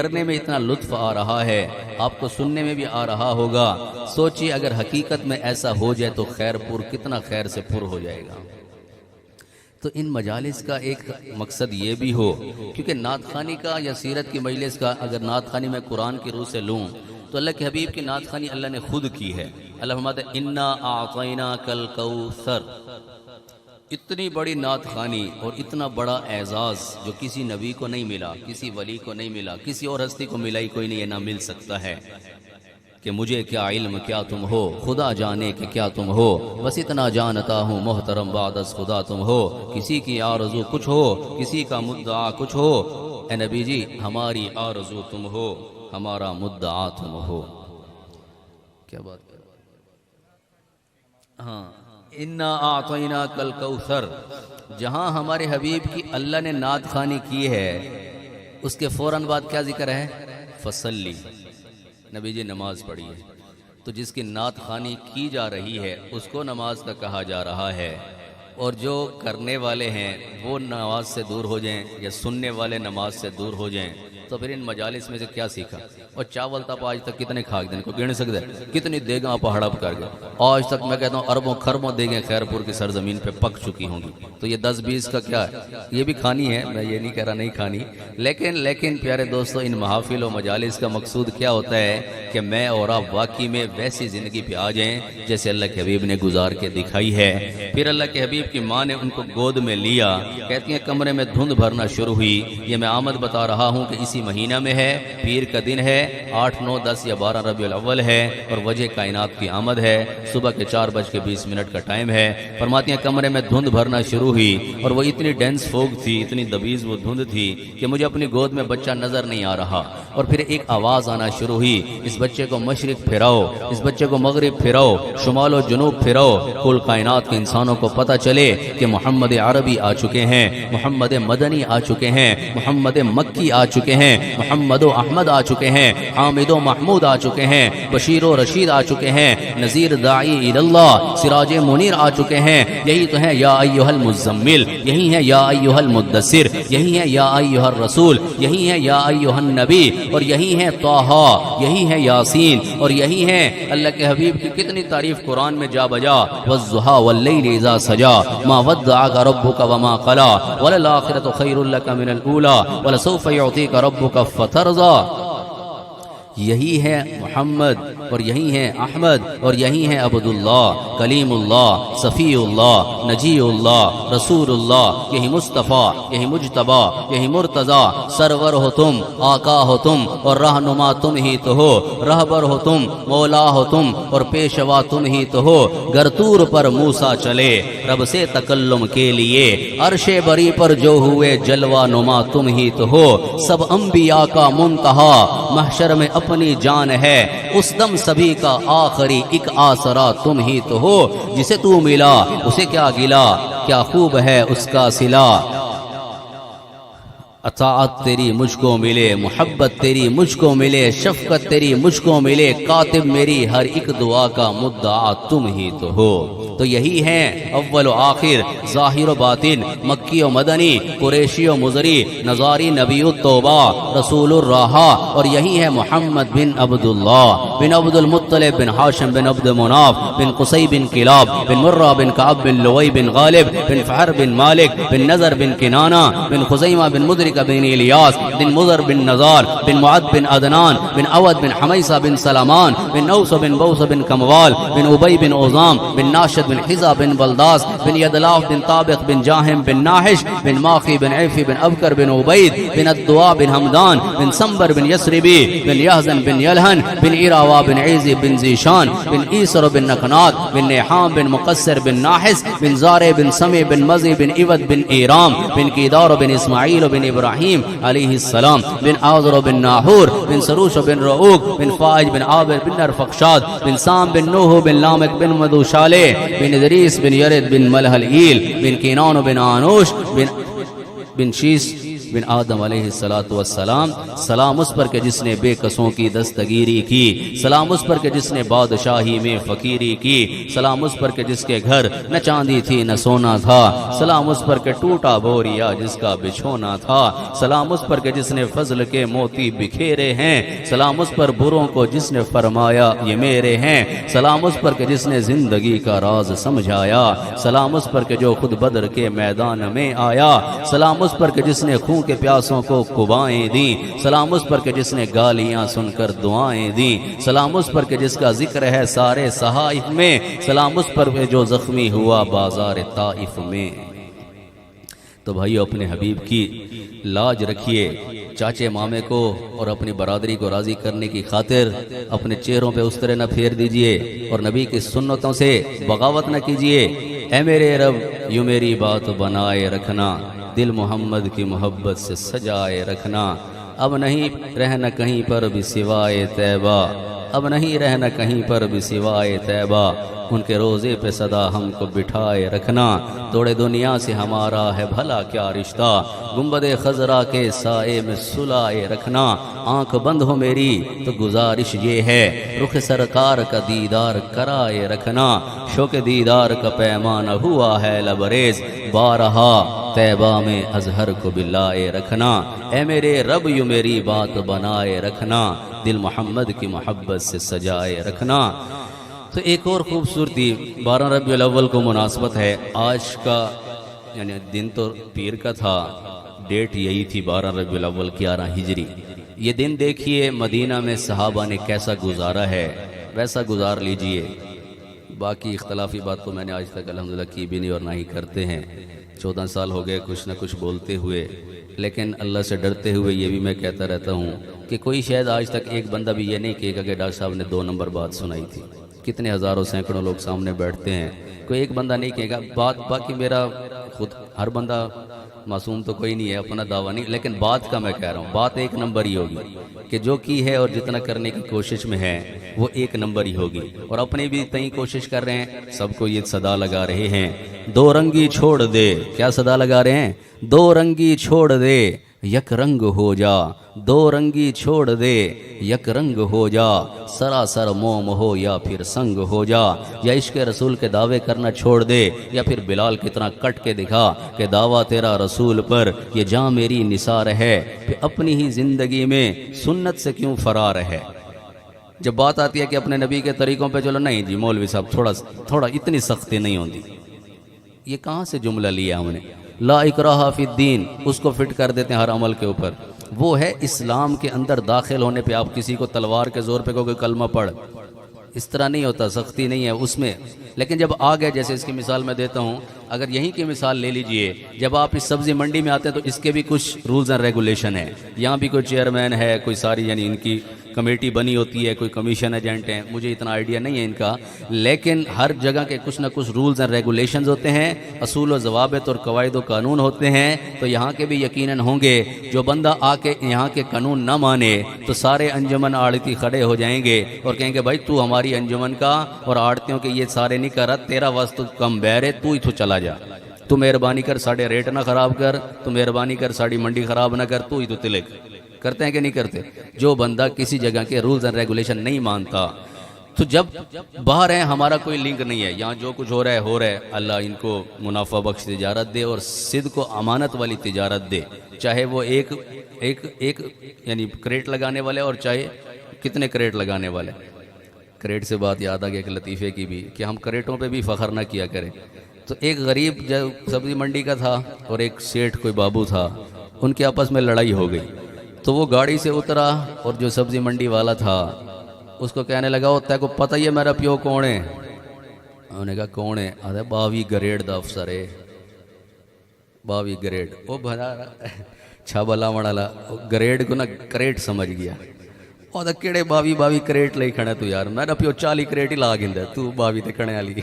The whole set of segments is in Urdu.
کرنے میں اتنا لطف آ رہا ہے، آپ کو سننے میں بھی آ رہا ہوگا۔ سوچئے اگر حقیقت میں ایسا ہو جائے تو خیر پور کتنا خیر سے پر ہو جائے گا۔ تو ان مجالس کا ایک مقصد یہ بھی ہو، کیونکہ نعت خوانی کا یا سیرت کی مجلس کا اگر نعت خوانی میں قرآن کی روح سے لوں تو اللہ کے حبیب کی نعت خوانی اللہ نے خود کی ہے۔ اللہ فرماتا ہے انا اعطیناک الکوثر، اتنی بڑی نعت خوانی اور اتنا بڑا اعزاز جو کسی نبی کو نہیں ملا، کسی ولی کو نہیں ملا، کسی اور ہستی کو ملا ہی کوئی نہیں، یہ نہ مل سکتا ہے کہ مجھے کیا علم کیا تم ہو، خدا جانے کہ کیا تم ہو، بس اتنا جانتا ہوں محترم بعد از خدا تم ہو، کسی کی آرزو کچھ ہو، کسی کا مدعا کچھ ہو، اے نبی جی ہماری آرزو تم ہو، ہمارا مدعا تم ہو۔ کیا بات ہے؟ ہاں، انا اعطیناک الکوثر، جہاں ہمارے حبیب کی اللہ نے نعت خوانی کی ہے اس کے فوراً بعد کیا ذکر ہے؟ فصلی، نبی جی نماز پڑھی ہے۔ تو جس کی نعت خوانی کی جا رہی ہے اس کو نماز کا کہا جا رہا ہے، اور جو کرنے والے ہیں وہ نماز سے دور ہو جائیں یا سننے والے نماز سے دور ہو جائیں تو پھر ان مجالس میں سے کیا سیکھا؟ اور چاول تھا آج تک کتنے کھا دن کو گن سکتے ہیں، کتنی دیگاں آپ ہڑپ کر گئے آج تک، میں کہتا ہوں اربوں خربوں دیگیں خیر پور کی سرزمین پہ پک چکی ہوں گی، تو یہ 10-20 کا کیا ہے؟ یہ بھی کھانی ہے، میں یہ نہیں کہہ رہا نہیں کھانی، لیکن پیارے دوستو ان محافل و مجالس کا مقصود کیا ہوتا ہے کہ میں اور آپ واقعی میں ویسی زندگی پہ آ جائیں جیسے اللہ کے حبیب نے گزار کے دکھائی ہے۔ پھر اللہ کے حبیب کی ماں نے ان کو گود میں لیا، کہتی ہیں کمرے میں دھند بھرنا شروع ہوئی، یہ میں آمد بتا رہا ہوں کہ اسی مہینہ میں ہے، پیر کا دن ہے، 8، 9، 10 یا 12 ربیع الاول ہے، اور وجہ کائنات کی آمد ہے، صبح کے 4:20 کا ٹائم ہے۔ فرماتی ہیں کمرے میں دھند بھرنا شروع ہوئی اور وہ اتنی ڈینس فوگ تھی، اتنی دبیز وہ دھند تھی کہ مجھے اپنی گود میں بچہ نظر نہیں آ رہا، اور پھر ایک آواز آنا شروع ہوئی، اس بچے کو مشرق پھراؤ، اس بچے کو مغرب پھراؤ، شمال و جنوب پھراؤ، کل کائنات کے انسانوں کو پتہ چلے کہ محمد عربی آ چکے ہیں، محمد مدنی آ چکے ہیں، محمد مکی آ چکے ہیں، محمد و احمد آ چکے ہیں، حامد و محمود آ چکے ہیں، بشیر و رشید آ چکے ہیں، نذیر داعی اللہ، سراج منیر آ چکے ہیں۔ یہی تو ہے یا ایھا المزمل، یہی ہے یا ایھا المدثر، یہی ہے یا ایھا الرسول، یہی ہے یا ایھا النبی، اور یہی ہے طٰہٰ، یہی ہے یاسین، اور یہی ہے اللہ کے حبیب کی کتنی تعریف قرآن میں جا بجا، والضحیٰ واللیل اذا سجا ما ودعک ربک وما قلی وللآخرۃ خیر لک من الاولی ولسوف یعطیک ربک فترضی۔ یہی ہے محمد، اور یہی ہے احمد، اور یہی ہے عبداللہ، کلیم اللہ، صفی اللہ، نجی اللہ، رسول اللہ، یہی مصطفیٰ، یہی مجتبیٰ، یہی مرتضیٰ، سرور ہو تم، آقا ہو تم، اور رہنما تم ہی تو ہو، رہبر ہو تم، مولا ہو تم، اور پیشوا تم ہی تو ہو۔ گر طور پر موسیٰ چلے رب سے تکلم کے لیے، عرش بری پر جو ہوئے جلوہ نما تم ہی تو ہو۔ سب انبیاء کا منتہا محشر میں اپنی جان ہے، اس دم سبھی کا آخری ایک آسرا تم ہی تو ہو۔ جسے تو ملا اسے کیا گلا، کیا خوب ہے اس کا صلہ، اطاعت تیری مجھ کو ملے، محبت تیری مجھ کو ملے، شفقت تیری مجھ کو ملے، کاتب میری ہر ایک دعا کا مدعا تم ہی تو ہو۔ تو یہی ہیں اول و آخر، ظاہر و باطن، مکی و مدنی، قریشی و مزری، نظاری نبی التوبہ، رسول الراحہ، اور یہی ہے محمد بن عبداللہ بن عبد المطلب بن ہاشم بن عبد مناف بن قصی بن کلاب بن مرہ بن کعب بن لوی بن غالب بن فہر بن مالک بن نظر بن کنانہ بن خزیمہ بن مدرک بن الیاس بن مضر بن نزار بن معد بن عدنان بن عود بن حمیسہ بن سلمان بن نوس بن بوس بن کموال بن ابی بن اوزام بن ناشد بن حزا بن بلداس بن یدلاف بن طابق بن جاہم بن ناحش بن ماخی بن عیفی بن ابکر بن عبید بن الدعا بن حمدان بن سنبر بن یسربی بن یحزن بن یلہن بن ایراوا بن عیزی بن زیشان بن ایسر بن نقنات بن نیحام بن مقصر بن ناحس بن زارع بن سمی بن مزی بن عود بن ایرام بن کیدار بن اسماعیل بن ابراہیم علیہ السلام بن آذر بن ناحور بن سروش بن رعوق بن فائج بن عابر بن نرفقشاد بن سام بن نوح بن لامک بن مدوشالے بن ادریس بن یرد بن ملح الایل بن کینان بن آنوش بن شیس بن آدم علیہ السلام، سلام اس پر کہ جس نے بے کسوں کی دستگیری کی، سلام اس پر کہ جس نے بادشاہی میں فقیری کی، سلام اس پر کہ جس کے گھر نہ چاندی تھی نہ سونا تھا، سلام اس پر کہ ٹوٹا بوریا جس کا بچھونا تھا، سلام اس پر کہ جس نے فضل کے موتی بکھیرے ہیں، سلام اس پر بروں کو جس نے فرمایا یہ میرے ہیں، سلام اس پر کہ جس نے زندگی کا راز سمجھایا، سلام اس پر کہ جو خود بدر کے میدان میں آیا، سلام اس پر کہ جس نے خون کے پیاسوں کو قبائیں دیں، سلام اس پر کہ جس نے گالیاں سن کر دعائیں دیں، سلام اس پر کہ جس کا ذکر ہے سارے صحائف میں، سلام اس پر کہ جو زخمی ہوا بازار طائف میں۔ تو بھائیو اپنے حبیب کی لاج رکھیے، چاچے مامے کو اور اپنی برادری کو راضی کرنے کی خاطر اپنے چہروں پہ اس طرح نہ پھیر دیجئے اور نبی کی سنتوں سے بغاوت نہ کیجئے۔ اے میرے رب یوں میری بات بنائے رکھنا، دل محمد کی محبت سے سجائے رکھنا، اب نہیں رہنا کہیں پر بھی سوائے طیبہ، اب نہیں رہنا کہیں پر بھی سوائے طیبہ، ان کے روزے پہ صدا ہم کو بٹھائے رکھنا، توڑے دنیا سے ہمارا ہے بھلا کیا رشتہ، گنبد خضرا کے سائے میں سلائے رکھنا، آنکھ بند ہو میری تو گزارش یہ ہے، رخ سرکار کا دیدار کرائے رکھنا، شوق دیدار کا پیمانہ ہوا ہے لبریز، بارہا طیبہ میں اظہر کو بلائے رکھنا، اے میرے رب یوں میری بات بنائے رکھنا، دل محمد کی محبت سے سجائے رکھنا۔ تو ایک اور خوبصورتی 12 ربیع الاول کو مناسبت ہے، آج کا یعنی دن تو پیر کا تھا، ڈیٹ یہی تھی 12 ربیع الاول 11 ہجری۔ یہ دن دیکھیے مدینہ میں صحابہ نے کیسا گزارا ہے، ویسا گزار لیجئے۔ باقی اختلافی بات تو میں نے آج تک الحمدللہ کی بھی نہیں اور نہ ہی کرتے ہیں، 14 سال ہو گئے کچھ نہ کچھ بولتے ہوئے، لیکن اللہ سے ڈرتے ہوئے یہ بھی میں کہتا رہتا ہوں کہ کوئی شاید آج تک ایک بندہ بھی یہ نہیں کہے گا کہ ڈاکٹر صاحب نے 2 نمبر بات سنائی تھی۔ کتنے ہزاروں سینکڑوں لوگ سامنے بیٹھتے ہیں، کوئی ایک بندہ نہیں کہے گا بات، باقی میرا خود ہر بندہ معصوم تو کوئی نہیں ہے، اپنا دعویٰ نہیں، لیکن بات کا میں کہہ رہا ہوں، بات ایک نمبر ہی ہوگی کہ جو کی ہے اور جتنا کرنے کی کوشش میں ہے وہ ایک نمبر ہی ہوگی، اور اپنے بھی تئیں کوشش کر رہے ہیں، سب کو یہ صدا لگا رہے ہیں، دو رنگی چھوڑ دے، کیا صدا لگا رہے ہیں؟ دو رنگی چھوڑ دے یک رنگ ہو جا، دو رنگی چھوڑ دے یک رنگ ہو جا، سراسر موم ہو یا پھر سنگ ہو جا، یا عشق رسول کے دعوے کرنا چھوڑ دے، یا پھر بلال کتنا کٹ کے دکھا کہ دعویٰ تیرا رسول پر یہ جاں میری نثار ہے، پھر اپنی ہی زندگی میں سنت سے کیوں فرار ہے۔ جب بات آتی ہے کہ اپنے نبی کے طریقوں پہ چلو، نہیں جی مولوی صاحب تھوڑا اتنی سختی نہیں ہوتی، یہ کہاں سے جملہ لیا ہم نے؟ لا اکراہ فی الدین، اس کو فٹ کر دیتے ہیں ہر عمل کے اوپر، وہ ہے اسلام کے اندر داخل ہونے پہ آپ کسی کو تلوار کے زور پہ کوئی کلمہ پڑھ، اس طرح نہیں ہوتا، سختی نہیں ہے اس میں۔ لیکن جب آ گئے، جیسے اس کی مثال میں دیتا ہوں، اگر یہیں کی مثال لے لیجئے، جب آپ اس سبزی منڈی میں آتے ہیں تو اس کے بھی کچھ رولز اینڈ ریگولیشن ہے، یہاں بھی کوئی چیئرمین ہے، کوئی ساری یعنی ان کی کمیٹی بنی ہوتی ہے، کوئی کمیشن ایجنٹ ہیں، مجھے اتنا آئیڈیا نہیں ہے ان کا، لیکن ہر جگہ کے کچھ نہ کچھ رولز اینڈ ریگولیشنز ہوتے ہیں، اصول و ضوابط اور قواعد و قانون ہوتے ہیں، تو یہاں کے بھی یقیناً ہوں گے۔ جو بندہ آ کے یہاں کے قانون نہ مانے تو سارے انجمن آڑتی کھڑے ہو جائیں گے اور کہیں گے بھائی تو ہماری انجمن کا اور آڑتیوں کے یہ سارے نہیں کر رہا، تیرا واسطہ کم بہر ہے، تو ہی تو چلا جا، تو مہربانی کر ساڑھے ریٹ نہ خراب کر، تو مہربانی کر ساڑھی منڈی خراب نہ کر، تو ہی تو تلک۔ کرتے ہیں کہ نہیں کرتے؟ جو بندہ کسی جگہ کے رولز اینڈ ریگولیشن نہیں مانتا، تو جب باہر ہیں ہمارا کوئی لنک نہیں ہے، یہاں جو کچھ ہو رہا ہے، اللہ ان کو منافع بخش تجارت دے اور صدق و امانت والی تجارت دے، چاہے وہ ایک یعنی کریٹ لگانے والے اور چاہے کتنے کریٹ لگانے والے۔ کریٹ سے بات یاد آ گیا ایک لطیفے کی بھی، کہ ہم کریٹوں پہ بھی فخر نہ کیا کریں۔ تو ایک غریب جو سبزی منڈی کا تھا اور ایک سیٹھ کوئی بابو تھا، ان کے آپس میں لڑائی ہو گئی، تو وہ گاڑی سے اترا اور جو سبزی منڈی والا تھا اس کو کہنے لگا وہ تے کو پتہ ہی ہے میرا پیو کون ہے؟ انہوں نے کہا کون ہے؟ آدھا 22 گریڈ دا افسر ہے، 22 گریڈ۔ وہ بھرا چھا بلا مڑالا گریڈ کو نا کریٹ سمجھ گیا، آدھا کیڑے 22 کریٹ لے کھڑا تو یار، میرا پیو 40 کریٹ ہی لا گندا، تو 22 تے کھڑے والی۔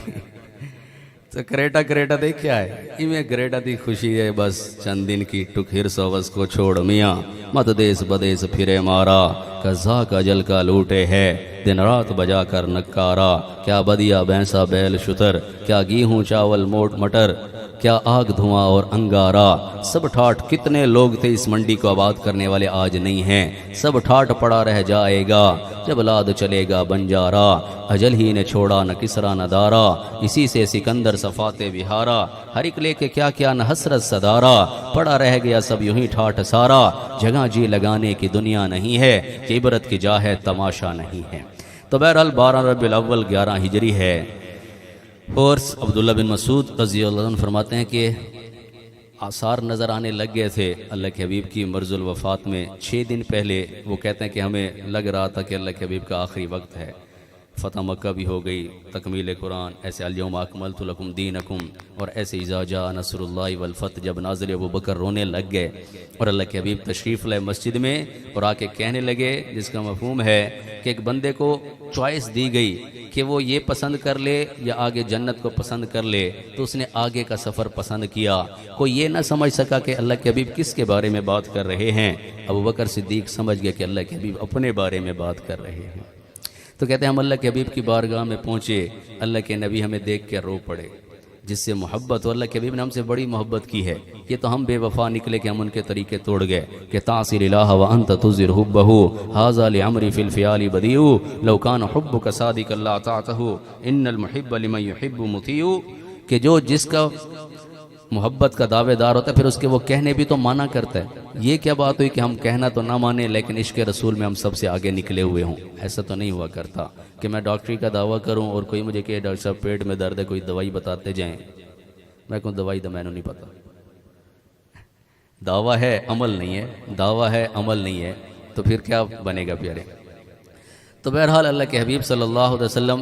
تو کریٹا دیکھیا ہے، ایویں کریٹا دی خوشی ہے بس چند دن کی، ٹک ہرس وس کو چھوڑ میاں، مت دیس بدیس پھرے مارا، قضا کا جل کا لوٹے ہے، دن رات بجا کر نکارا، کیا بدیا بھینسا بیل شتر، کیا گیہوں چاول موٹ مٹر، کیا آگ دھواں اور انگارا، سب ٹھاٹ کتنے لوگ تھے اس منڈی کو آباد کرنے والے آج نہیں ہیں، سب ٹھاٹ پڑا رہ جائے گا جب لاد چلے گا بنجارا، اجل ہی نے چھوڑا نہ کسرا نہ دارا، اسی سے سکندر صفات بہارا، ہر ایک لے کے کیا کیا نہ حسرت صدارا، پڑا رہ گیا سب یوں ہی ٹھاٹ سارا، جگہ جی لگانے کی دنیا نہیں ہے، کہ عبرت کی جا ہے تماشا نہیں ہے۔ تو بہرحال 12 ربیع الاول 11 ہجری ہے، اور عبداللہ بن مسعود رضی اللہ عنہ فرماتے ہیں کہ آثار نظر آنے لگ گئے تھے اللہ کے حبیب کی مرض الوفات میں 6 دن پہلے۔ وہ کہتے ہیں کہ ہمیں لگ رہا تھا کہ اللہ کے حبیب کا آخری وقت ہے، فتح مکہ بھی ہو گئی، تکمیل قرآن، ایسے الیوم اکملت لکم دینکم، اور ایسے اذا جاء نصر اللہ والفتح جب نازل ابو بکر رونے لگ گئے، اور اللہ کے حبیب تشریف لائے مسجد میں اور آ کے کہنے لگے، جس کا مفہوم ہے کہ ایک بندے کو چوائس دی گئی کہ وہ یہ پسند کر لے یا آگے جنت کو پسند کر لے، تو اس نے آگے کا سفر پسند کیا۔ کوئی یہ نہ سمجھ سکا کہ اللہ کے حبیب کس کے بارے میں بات کر رہے ہیں، ابو بکر صدیق سمجھ گئے کہ اللہ کے حبیب اپنے بارے میں بات کر رہے ہیں۔ تو کہتے ہیں ہم اللہ کے حبیب کی بارگاہ میں پہنچے، اللہ کے نبی ہمیں دیکھ کے رو پڑے، جس سے محبت ہو، اللہ کے حبیب نے ہم سے بڑی محبت کی ہے، یہ تو ہم بے وفا نکلے کہ ہم ان کے طریقے توڑ گئے کہ تعصر الہ وانت تظہر حبہ ھذا لعمری فی الفیال بدیع لو کان حبک صادقا لاطعتہ ان المحب لمن یحب مطیع، کہ جو جس کا محبت کا دعوے دار ہوتا ہے پھر اس کے وہ کہنے بھی تو مانا کرتا ہے۔ یہ کیا بات ہوئی کہ ہم کہنا تو نہ مانیں لیکن عشق رسول میں ہم سب سے آگے نکلے ہوئے ہوں؟ ایسا تو نہیں ہوا کرتا کہ میں ڈاکٹری کا دعویٰ کروں اور کوئی مجھے کہ ڈاکٹر صاحب پیٹ میں درد ہے، کوئی دوائی بتاتے جائیں، میں کہوں دوائی تو میں نے نہیں پتا۔ دعویٰ ہے عمل نہیں ہے، دعویٰ ہے عمل نہیں ہے، تو پھر کیا بنے گا پیارے؟ تو بہرحال اللہ کے حبیب صلی اللہ علیہ وسلم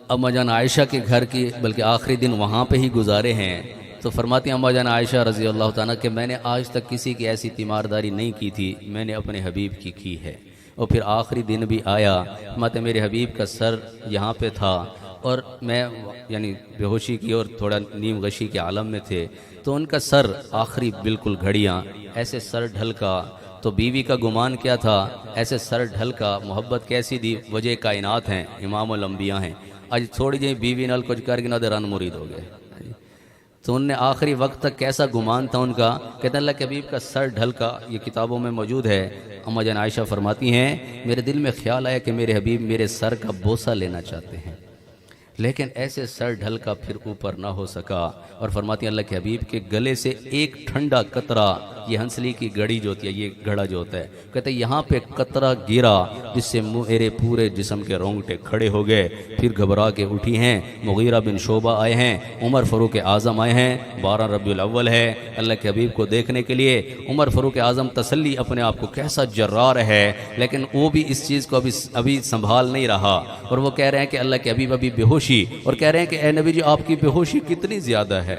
اما جان عائشہ کے گھر کی بلکہ آخری دن وہاں پہ ہی گزارے ہیں۔ تو فرماتی ہیں اما جان عائشہ رضی اللہ تعالیٰ کہ میں نے آج تک کسی کی ایسی تیمارداری نہیں کی تھی، میں نے اپنے حبیب کی ہے۔ اور پھر آخری دن بھی آیا، فرماتے میرے حبیب کا سر یہاں پہ تھا اور میں یعنی بے ہوشی کی اور تھوڑا نیم غشی کے عالم میں تھے، تو ان کا سر آخری بالکل گھڑیاں ایسے سر ڈھلکا، تو بیوی کا گمان کیا تھا، ایسے سر ڈھلکا، محبت کیسی دی، وجہ کائنات ہیں، امام الانبیاء ہیں، آج تھوڑی جی بیوی نال کچھ کر کے نہ رن مرید ہو گئے۔ تو ان نے آخری وقت تک کیسا گمان تھا ان کا، کہتے ہیں اللہ کے حبیب کا سر ڈھلکا، یہ کتابوں میں موجود ہے۔ اما جان عائشہ فرماتی ہیں میرے دل میں خیال آیا کہ میرے حبیب میرے سر کا بوسہ لینا چاہتے ہیں، لیکن ایسے سر ڈھل کا پھر اوپر نہ ہو سکا، اور فرماتی ہیں اللہ کے حبیب کے گلے سے ایک ٹھنڈا قطرہ، یہ ہنسلی کی گڑی جو ہوتی ہے، یہ گھڑا جو ہوتا ہے، کہتے ہیں یہاں پہ قطرہ گرا جس سے میرے پورے جسم کے رونگٹے کھڑے ہو گئے، پھر گھبرا کے اٹھی ہیں، مغیرہ بن شعبہ آئے ہیں، عمر فاروق اعظم آئے ہیں، 12 ربیع الاول ہے، اللہ کے حبیب کو دیکھنے کے لیے۔ عمر فاروق اعظم تسلی اپنے آپ کو کیسا جرار ہے، لیکن وہ بھی اس چیز کو ابھی سنبھال نہیں رہا، اور وہ کہہ رہے ہیں کہ اللہ کے حبیب ابھی بے ہوشی، اور کہہ رہے ہیں کہ اے نبی جی آپ کی بے ہوشی کتنی زیادہ ہے،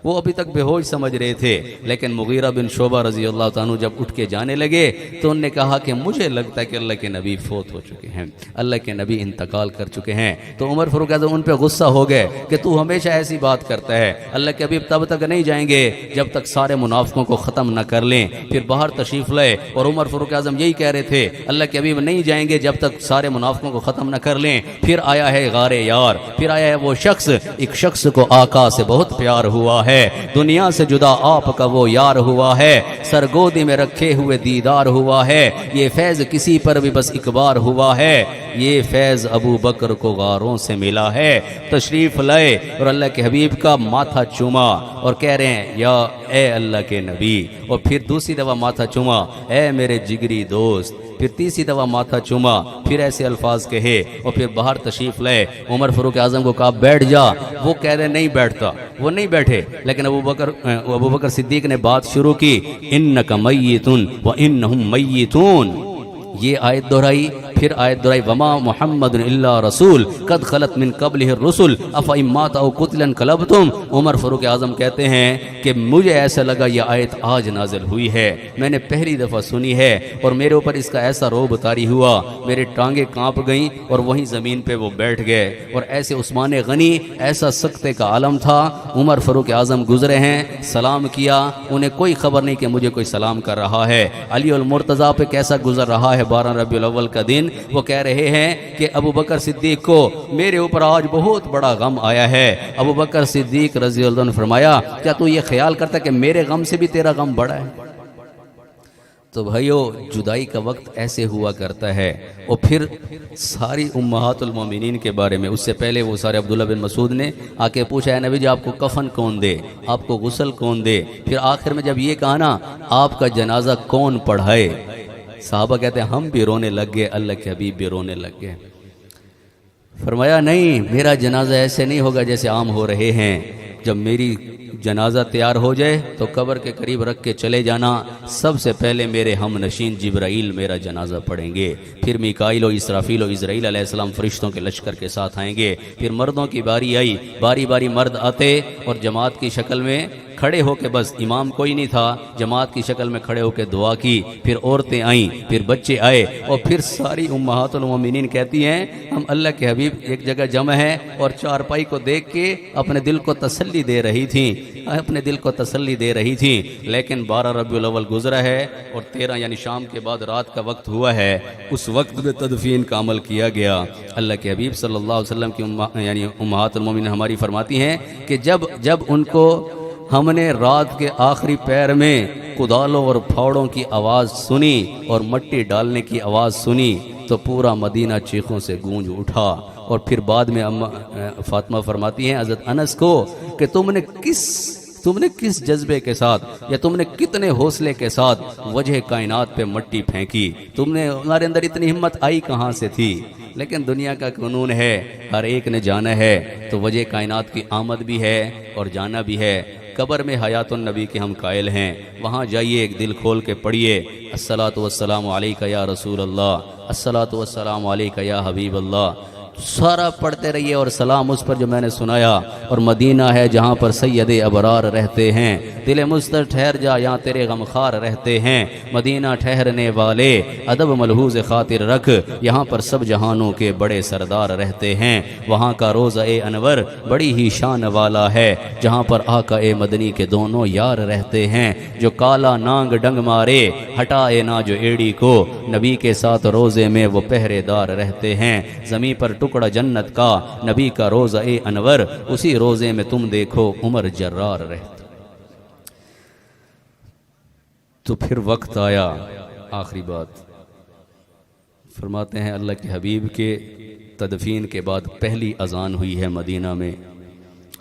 وہ ابھی تک بے ہوش سمجھ رہے تھے، لیکن مغیرہ بن شعبہ رضی اللہ تعالیٰ جب اٹھ کے جانے لگے تو انہوں نے کہا کہ مجھے لگتا ہے کہ اللہ کے نبی فوت ہو چکے ہیں، اللہ کے نبی انتقال کر چکے ہیں۔ تو عمر فاروق اعظم ان پہ غصہ ہو گئے کہ تو ہمیشہ ایسی بات کرتا ہے، اللہ کے حبیب تب تک نہیں جائیں گے جب تک سارے منافقوں کو ختم نہ کر لیں۔ پھر باہر تشریف لائے اور عمر فاروق اعظم یہی کہہ رہے تھے اللہ کے حبیب نہیں جائیں گے جب تک سارے منافقوں کو ختم نہ کر لیں۔ پھر آیا ہے غار یار، پھر آیا ہے وہ شخص، ایک شخص کو آقا سے بہت پیار ہوا ہے، دنیا سے جدا آپ کا وہ یار ہوا ہے، سرگودی میں رکھے ہوئے دیدار ہوا ہے، یہ فیض کسی پر بھی بس ایک بار ہوا ہے، یہ فیض ابو بکر کو غاروں سے ملا ہے۔ تشریف لائے اور اللہ کے حبیب کا ماتھا چوما اور کہہ رہے ہیں یا اے اللہ کے نبی، اور پھر دوسری دفعہ ماتھا چوما اے میرے جگری دوست، پھر تیسری دفعہ ماتھا چوما، پھر ایسے الفاظ کہے اور پھر باہر تشریف لائے۔ عمر فاروق اعظم کو کہا بیٹھ جا، وہ کہہ رہے نہیں بیٹھتا، وہ نہیں بیٹھے، لیکن ابو بکر صدیق نے بات شروع کی انک میت وانہم میتون، یہ آیت دہرائی، پھر آیت دہرائی وما محمد الا رسول قد خلت من قبلہ الرسل افئن مات او قتل انقلبتم۔ عمر فاروق اعظم کہتے ہیں کہ مجھے ایسا لگا یہ آیت آج نازل ہوئی ہے، میں نے پہلی دفعہ سنی ہے اور میرے اوپر اس کا ایسا روب طاری ہوا، میرے ٹانگیں کانپ گئیں اور وہیں زمین پہ وہ بیٹھ گئے، اور ایسے عثمان غنی ایسا سکتے کا عالم تھا۔ عمر فاروق اعظم گزرے ہیں، سلام کیا، انہیں کوئی خبر نہیں کہ مجھے کوئی سلام کر رہا ہے۔ علی المرتضیٰ پہ کیسا گزر رہا ہے 12 ربیع الاول کا دن، دن وہ کہہ رہے ہیں کہ ابو بکر صدیق کو میرے اوپر آج بہت بڑا غم آیا ہے۔ ابو بکر صدیق رضی اللہ عنہ نے فرمایا کیا تو یہ خیال کرتا کہ میرے غم سے بھی تیرا غم بڑا ہے؟ تو بھائیو جدائی کا وقت ایسے ہوا کرتا ہے۔ اور پھر ساری امہات المومنین کے بارے میں، اس سے پہلے وہ سارے عبداللہ بن مسعود نے آ کے پوچھا ہے نبی جی آپ کو کفن کون دے، آپ کو غسل کون دے؟ پھر آخر میں جب یہ کہا نا آپ کا جنازہ کون پڑھائے، صحابہ کہتے ہیں ہم بھی رونے لگ گئے، اللہ کے حبیب بھی رونے لگ گئے۔ فرمایا نہیں، میرا جنازہ ایسے نہیں ہوگا جیسے عام ہو رہے ہیں۔ جب میری جنازہ تیار ہو جائے تو قبر کے قریب رکھ کے چلے جانا، سب سے پہلے میرے ہم نشین جبرائیل میرا جنازہ پڑھیں گے، پھر میکائیل و اسرافیل و اسرائیل علیہ السلام فرشتوں کے لشکر کے ساتھ آئیں گے، پھر مردوں کی باری آئی، باری باری مرد آتے اور جماعت کی شکل میں کھڑے ہو کے، بس امام کوئی نہیں تھا، جماعت کی شکل میں کھڑے ہو کے دعا کی، پھر عورتیں آئیں، پھر بچے آئے، اور پھر ساری امہات المومنین کہتی ہیں ہم اللہ کے حبیب ایک جگہ جمع ہیں، اور چارپائی کو دیکھ کے اپنے دل کو تسلی دے رہی تھیں، اپنے دل کو تسلی دے رہی تھیں۔ لیکن 12 ربیع الاول گزرا ہے اور 13 یعنی شام کے بعد رات کا وقت ہوا ہے، اس وقت میں تدفین کا عمل کیا گیا۔ اللہ کے حبیب صلی اللہ علیہ وسلم کی یعنی امہات المومنین ہماری فرماتی ہیں کہ جب ان کو ہم نے رات کے آخری پیر میں کدالوں اور پھاوڑوں کی آواز سنی اور مٹی ڈالنے کی آواز سنی تو پورا مدینہ چیخوں سے گونج اٹھا۔ اور پھر بعد میں فاطمہ فرماتی ہیں حضرت انس کو کہ تم نے کس جذبے کے ساتھ یا تم نے کتنے حوصلے کے ساتھ وجہ کائنات پہ مٹی پھینکی، ہمارے اندر اتنی ہمت آئی کہاں سے تھی؟ لیکن دنیا کا قانون ہے، ہر ایک نے جانا ہے، تو وجہ کائنات کی آمد بھی ہے اور جانا بھی ہے۔ قبر میں حیات النبی کے ہم قائل ہیں، وہاں جائیے ایک دل کھول کے پڑھیے الصلاۃ والسلام علیک یا رسول اللہ، الصلاۃ والسلام علیک یا حبیب اللہ، سارا پڑھتے رہیے اور سلام اس پر جو میں نے سنایا۔ اور مدینہ ہے جہاں پر سید ابرار رہتے ہیں، دل مستر ٹھہر جا یہاں تیرے غمخوار رہتے ہیں، مدینہ ٹھہرنے والے ادب ملحوظ خاطر رکھ، یہاں پر سب جہانوں کے بڑے سردار رہتے ہیں، وہاں کا روضہ انور بڑی ہی شان والا ہے، جہاں پر آقا مدنی کے دونوں یار رہتے ہیں، جو کالا نانگ ڈنگ مارے ہٹائے نہ جو ایڑی کو، نبی کے ساتھ روزے میں وہ پہرے دار رہتے ہیں، زمین پر ٹکڑا جنت کا نبی کا روزہ انور، اسی روزے میں تم دیکھو عمر جرار رہتا۔ تو پھر وقت آیا، آخری بات فرماتے ہیں اللہ کے حبیب کے تدفین کے بعد پہلی اذان ہوئی ہے مدینہ میں،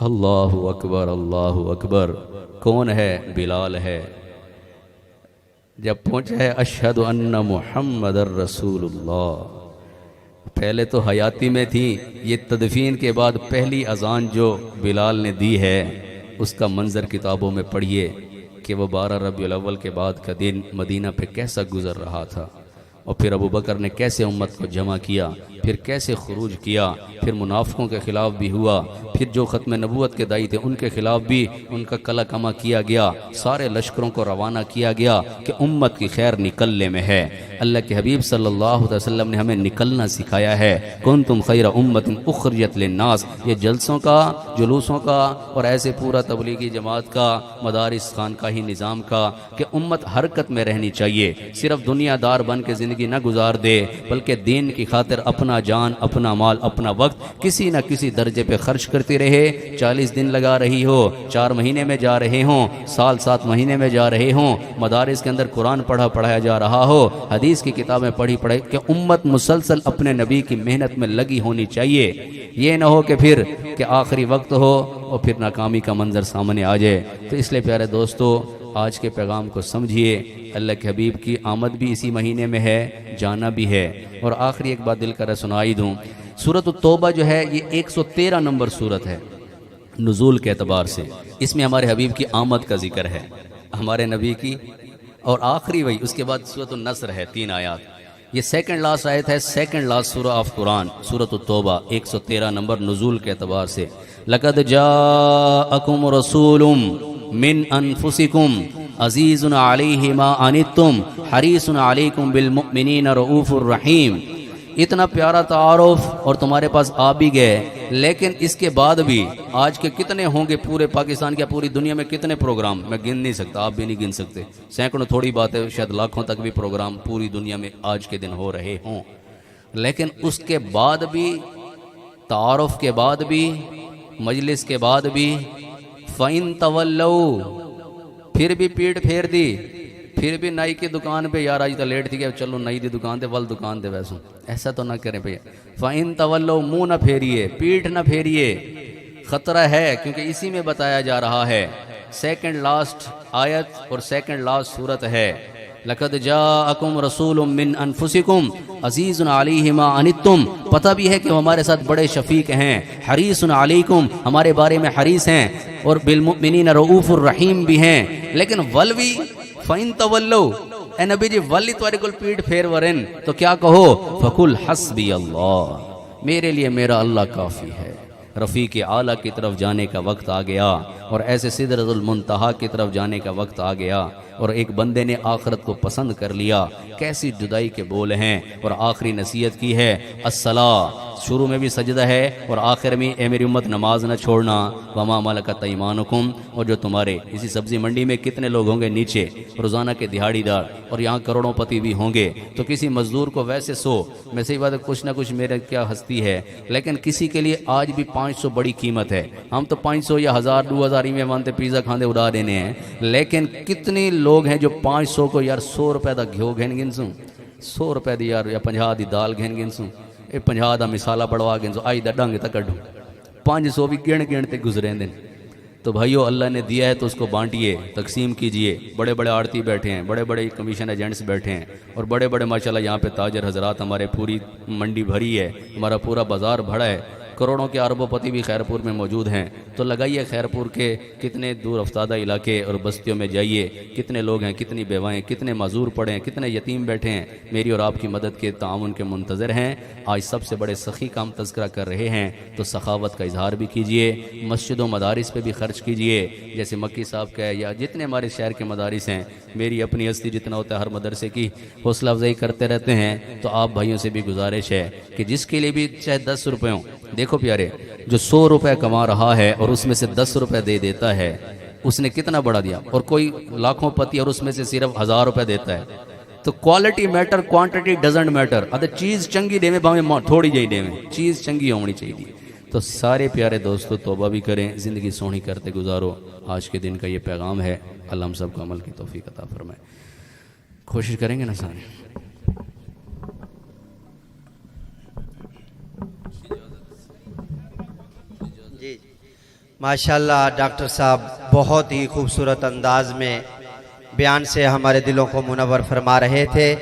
اللہ اکبر اللہ اکبر، کون ہے؟ بلال ہے۔ جب پہنچا ہے اشہد ان محمد الرسول اللہ، پہلے تو حیاتی میں تھی، یہ تدفین کے بعد پہلی اذان جو بلال نے دی ہے اس کا منظر کتابوں میں پڑھیے کہ وہ 12 ربیع الاول کے بعد کا دن مدینہ پہ کیسا گزر رہا تھا، اور پھر ابو بکر نے کیسے امت کو جمع کیا، پھر کیسے خروج کیا، پھر منافقوں کے خلاف بھی ہوا، پھر جو ختم نبوت کے داعی تھے ان کے خلاف بھی ان کا کلا کما کیا گیا، سارے لشکروں کو روانہ کیا گیا کہ امت کی خیر نکلنے میں ہے۔ اللہ کے حبیب صلی اللہ علیہ وسلم نے ہمیں نکلنا سکھایا ہے، کنتم خیر امت اخرجت للناس، یہ جلسوں کا، جلوسوں کا اور ایسے پورا تبلیغی جماعت کا، مدارس خانقاہی نظام کا کہ امت حرکت میں رہنی چاہیے، صرف دنیا دار بن کے زندگی نہ گزار دے، بلکہ دین کی خاطر اپنا جان، اپنا مال، اپنا وقت کسی نہ کسی درجے پہ خرچ کرتی رہے۔ 40 دن لگا رہی ہو، 4 مہینے میں جا رہے ہوں، سال 7 مہینے میں جا رہے ہوں، مدارس کے اندر قرآن پڑھایا جا رہا ہو، حدیث کی کتابیں پڑھے کہ امت مسلسل اپنے نبی کی محنت میں لگی ہونی چاہیے۔ یہ نہ ہو کہ پھر کہ آخری وقت ہو اور پھر ناکامی کا منظر سامنے آ جائے۔ تو اس لیے پیارے دوستو، آج کے پیغام کو سمجھیے، اللہ کے حبیب کی آمد بھی اسی مہینے میں ہے، جانا بھی ہے۔ اور آخری ایک بات دل کر سنائی دوں، سورۃ التوبہ جو ہے یہ 113 نمبر سورت ہے نزول کے اعتبار سے، اس میں ہمارے حبیب کی آمد کا ذکر ہے، ہمارے نبی کی، اور آخری وہی، اس کے بعد سورۃ النصر ہے 3 آیات، یہ سیکنڈ لاسٹ آیت ہے، سیکنڈ لاسٹ سورہ آف قرآن، سورۃ التوبہ 113 نمبر نزول کے اعتبار سے۔ لقد جاءکم رسول من انفسکم عزیز علیہ ما عنتم حریص علیکم بالمؤمنین رؤوف الرحیم۔ اتنا پیارا تعارف اور تمہارے پاس آ بھی گئے، لیکن اس کے بعد بھی آج کے کتنے ہوں گے پورے پاکستان کے، پوری دنیا میں کتنے پروگرام، میں گن نہیں سکتا، آپ بھی نہیں گن سکتے، سینکڑوں تھوڑی بات ہے، شاید لاکھوں تک بھی پروگرام پوری دنیا میں آج کے دن ہو رہے ہوں۔ لیکن اس کے بعد بھی، تعارف کے بعد بھی، مجلس کے بعد بھی، فَإِن تَوَلَّوْا، پھر بھی پیٹ پھیر دی، پھر بھی نائی کی دکان پہ، یار آج تو لیٹ تھی کہ چلو نائی دی دکان تے ول دکان تے ویسوں، ایسا تو نہ کریں بھئی. فَإِن تَوَلَّوْا، منہ نہ پھیریے، پیٹھ نہ پھیریے، خطرہ ہے، کیونکہ اسی میں بتایا جا رہا ہے. سیکنڈ لاسٹ آیت اور سیکنڈ لاسٹ صورت ہے. لَقَدْ جَاءَكُمْ رَسُولٌ مِّنْ أَنفُسِكُمْ عَزِيزٌ عَلَيْهِ مَا عَنِتُّمْ، پتہ بھی ہے کہ وہ ہمارے ساتھ بڑے شفیق ہیں. حریصٌ علیکم، ہمارے بارے میں حریص ہیں، اور بالمؤمنین رؤوف الرحیم بھی ہیں. لیکن ولوی فَإِن تَوَلَّوْا، اے نبی جی ولی تمہارے کل پیٹ پھیر ورن تو کیا کہو؟ فَقُلْ حَسْبِيَ اللَّهُ، میرے لیے میرا اللہ کافی ہے. رفیق اعلیٰ کی طرف جانے کا وقت آ گیا، اور ایسے سدرۃ المنتہا کی طرف جانے کا وقت آ گیا. اور ایک بندے نے آخرت کو پسند کر لیا. کیسی جدائی کے بول ہیں. اور آخری نصیحت کی ہے الصلاۃ، شروع میں بھی سجدہ ہے اور آخر میں اے میری امت نماز نہ چھوڑنا. وما ملکت ایمانکم، اور جو تمہارے اسی سبزی منڈی میں کتنے لوگ ہوں گے نیچے روزانہ کے دہاڑی دار، اور یہاں کروڑوں پتی بھی ہوں گے. تو کسی مزدور کو ویسے میں صحیح بات ہے کچھ نہ کچھ میرا کیا ہستی ہے، لیکن کسی کے لیے آج بھی 500 بڑی قیمت ہے. ہم تو 500 یا 1000 2000 میں مانتے پیزا کھاندے اڑا دینے ہیں، لیکن کتنی لوگ ہیں جو 500 کو یار 100 روپے دا گھیو گھن گنسوں، 100 روپے دی یار یا 50 دی دال گھن گنسوں، اے 50 دا مسالہ بڑوا گنسوں، آئی دا ڈنگ تا کڈوں، 500 بھی گن تے گزرے دن. تو بھائیو اللہ نے دیا ہے تو اس کو بانٹیے، تقسیم کیجئے. بڑے بڑے آڑتی بیٹھے ہیں، بڑے بڑے کمیشن ایجنٹس بیٹھے ہیں، اور بڑے بڑے ماشاءاللہ یہاں پہ تاجر حضرات، ہمارے پوری منڈی بھری ہے، ہمارا پورا بازار بھرا ہے. کروڑوں کے اربوں پتی بھی خیرپور میں موجود ہیں. تو لگائیے خیرپور کے کتنے دور افتادہ علاقے اور بستیوں میں جائیے، کتنے لوگ ہیں، کتنی بیوائیں، کتنے معذور پڑے ہیں، کتنے یتیم بیٹھے ہیں، میری اور آپ کی مدد کے تعاون کے منتظر ہیں. آج سب سے بڑے سخی کام تذکرہ کر رہے ہیں، تو سخاوت کا اظہار بھی کیجئے. مسجد و مدارس پہ بھی خرچ کیجئے، جیسے مکی صاحب کا ہے یا جتنے ہمارے شہر کے مدارس ہیں. میری اپنی ہستی جتنا ہوتا ہے ہر مدرسے کی حوصلہ افزائی کرتے رہتے ہیں. تو آپ بھائیوں سے بھی گزارش ہے کہ جس کے لیے بھی چاہے 10 روپے ہوں، دیکھو پیارے، جو 100 روپے کما رہا ہے اور اس میں سے 10 روپے دے دیتا ہے، اس نے کتنا بڑا دیا. اور کوئی لاکھوں پتی اور اس میں سے صرف 1000 روپے دیتا ہے. تو quality matter, quantity doesn't matter. ادھر چیز چنگی دے میں باہیں تھوڑی جائی دے میں، چیز چنگی ہونی چاہیے. تو سارے پیارے دوستو توبہ بھی کریں، زندگی سونی کرتے گزارو. آج کے دن کا یہ پیغام ہے. اللہ ہم سب کو عمل کی توفیق عطا فرمائے. کوشش کریں گے نا سارے. جی ماشاءاللہ ڈاکٹر صاحب بہت ہی خوبصورت انداز میں بیان سے ہمارے دلوں کو منور فرما رہے تھے.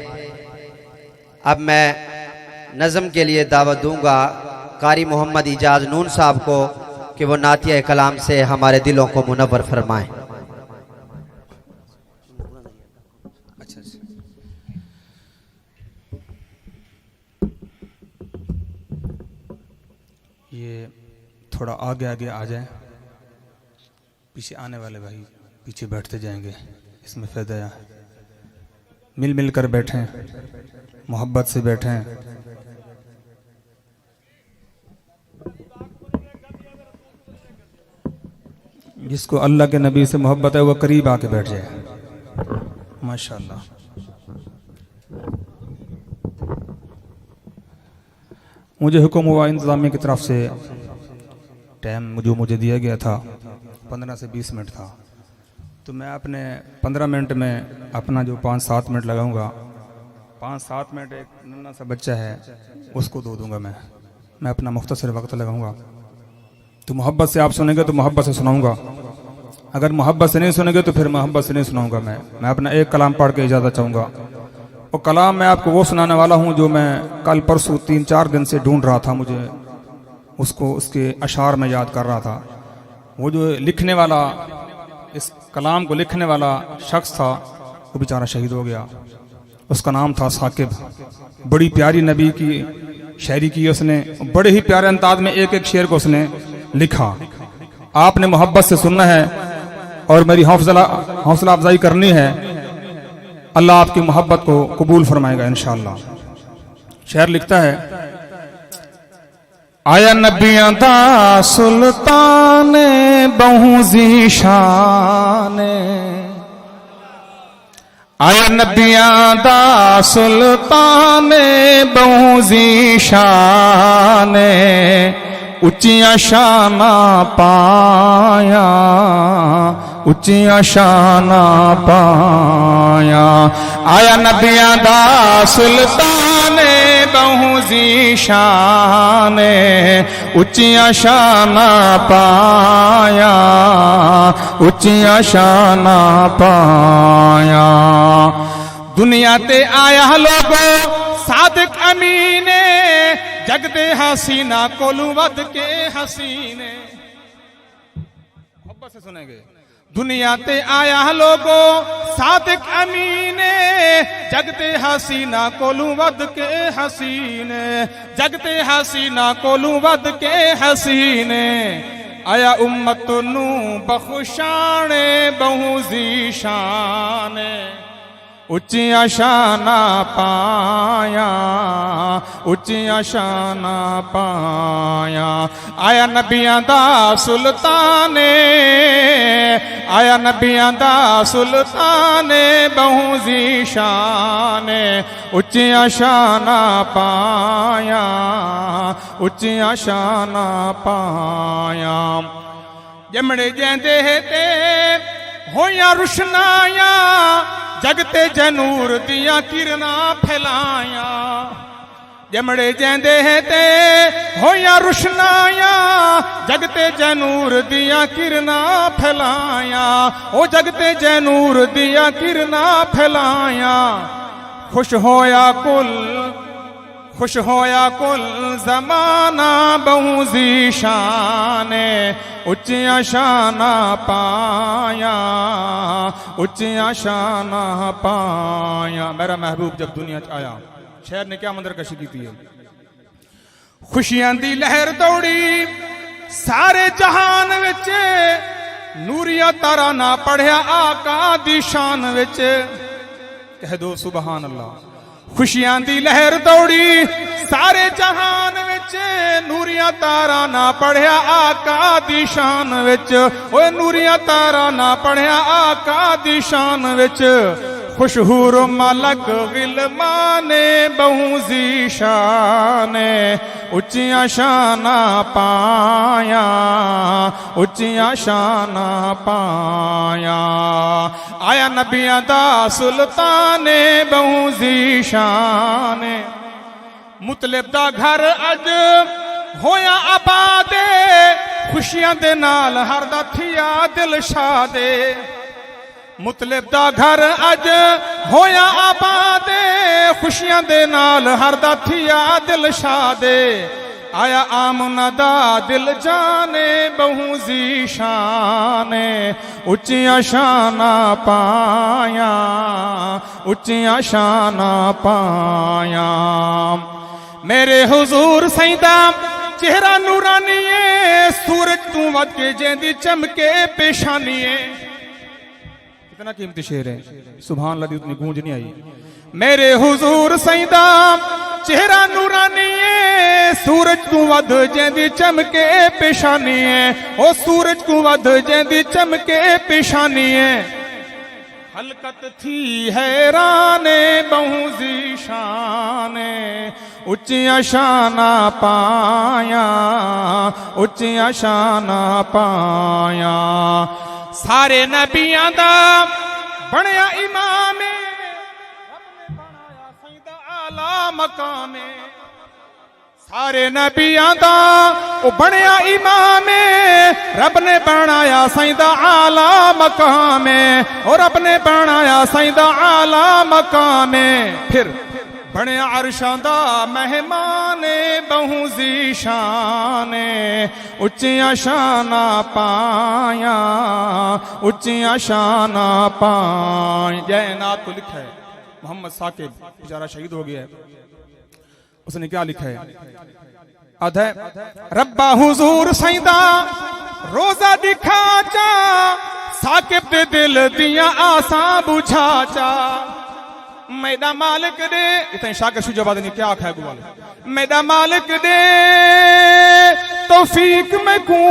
اب میں نظم کے لیے دعوت دوں گا قاری محمد اجاز نون صاحب کو کہ وہ نعتیہ کلام سے ہمارے دلوں کو منور فرمائیں. یہ تھوڑا آگے آگے آ جائیں، پیچھے آنے والے بھائی پیچھے بیٹھتے جائیں گے، اس میں فائدہ ہے. مل مل کر بیٹھیں، محبت سے بیٹھیں. جس کو اللہ کے نبی سے محبت ہے وہ قریب آ کے بیٹھ جائے. ماشاءاللہ. مجھے حکم ہوا انتظامیہ کی طرف سے، ٹائم جو مجھے دیا گیا تھا 15 سے 20 منٹ تھا، تو میں اپنے 15 منٹ میں اپنا جو 5-7 منٹ لگاؤں گا. 5-7 منٹ ایک ننھا سا بچہ ہے اس کو دوں گا. میں اپنا مختصر وقت لگاؤں گا. تو محبت سے آپ سنیں گے تو محبت سے سناؤں گا، اگر محبت سے نہیں سنیں گے تو پھر محبت سے نہیں سناؤں گا. میں اپنا ایک کلام پڑھ کے اجازت چاہوں گا. اور کلام میں آپ کو وہ سنانے والا ہوں جو میں کل پرسوں 3-4 دن سے ڈھونڈ رہا تھا. مجھے اس کے اشعار میں یاد کر رہا تھا. وہ جو لکھنے والا، اس کلام کو لکھنے والا شخص تھا، وہ بیچارہ شہید ہو گیا. اس کا نام تھا ثاقب. بڑی پیاری نبی کی شاعری کی اس نے، بڑے ہی پیارے انداز میں ایک ایک شعر کو اس نے لکھا. آپ نے محبت سے سننا ہے اور میری حوصلہ افزائی کرنی ہے. اللہ آپ کی محبت کو قبول فرمائے گا انشاءاللہ. شعر لکھتا ہے: آیا نبیاں دا سلطان بہو ذی شان، آیا نبیاں دا سلطان بہو زی شان اچیاں شاناں پایا اچیاں شاناں پایا آیا نبیاں دا سلطان بہو زی شان اچیاں شاناں پایا اچیاں شاناں پایا دنیا تے آیا لوگو صادق امین جگ دے حسینہ کولوں ود کے حسینے محبت سے سنیں گے دنیا تے آیا لوگو صادق امین جگ تے حسینہ کولوں ود کے حسینے جگ تے حسینہ کولوں ود کے حسینے آیا امت نو بخشان بہو زی شان اچیاں شاناں پایا اچیاں شاناں پایا آیا نبیاں دا سلطان آیا نبیاں دا سلطان بہو زی شان اچیاں شاناں پایا اچیاں شاناں پایا جمڑے جیندے تے ہویاں روشنایاں جگتے جنور دیا کرنا پھیلایا جمڑے جیندے تے ہویا روشنایا جگتے جنور دیا کرنا پھیلایا او جگتے جنور دیا کرنا پھیلایا خوش ہویا کل زمانہ بہو زی شان اچیاں شاناں پایا اچیاں شاناں پایا میرا محبوب جب دنیا آیا شہر نے کیا مندر کشی کی تھی خوشیاں دی لہر دوڑی سارے جہان وچ نوریا تارا نہ پڑھیا آقا دی شان وچ کہہ دو سبحان اللہ خوشیاں دی لہر دوڑی سارے جہان وچ نوریا تارا نہ پڑھیا آقا دی شان وچ اوے نوریا تارا نہ پڑھیا آقا دی شان وچ خوشہور ملک غلمان بہو زی شان اچیاں شاناں پایا اچیاں شاناں پایا آیا نبیاں دا سلطان بہو زی شان مطلب دا گھر اج ہویا آباد خوشیاں دے نال ہر دا تھیا دل شاد مطلب دا گھر اج ہویا آباد خوشیاں دے نال ہر دا تھیا دل شاد آیا آمنہ دا دل جانے بہو زی شان اچیاں شاناں پایا اچیاں شاناں پایا میرے حضور سیدہ چہرہ نورانی سورج تو ود کے جیندی چمکے پیشانی کتنا قیمتی شعر ہے سبحان اللہ دی اتنی گونج نہیں آئی میرے حضور سیدہ چہرہ نورانی سورج کو ود جیندی چمکے پیشانی او سورج کو ود جیندی چمکے پیشانی حلقت تھی حیران بہو زی شان اچیاں شاناں پایا اچیاں شاناں پایا سارے نبیاں دا بنیا امام رب نے بنایا سیدہ اعلیٰ مقام سارے نبیاں دا بنیا امام رب نے بنایا سیدہ اعلیٰ مقام اور رب نے بنایا سیدہ اعلیٰ مقام پھر بنیا عرشاں دا مہمان بہو زی شان اچیاں شاناں پایا اچیاں شاناں پایا یہ نعت کو لکھا ہے محمد ثاقب بیچارہ شہید ہو گیا ہے اس نے کیا لکھا ہے ادھے ربا حضور سیدہ روزہ دکھا چا ثاقب دے دل دیاں آساں بجھا چا میرا مالک دے اتنے شاہ کے شجاع بادنی کیا آکھا ہے گوالے میرا مالک دے توفیق میں کوں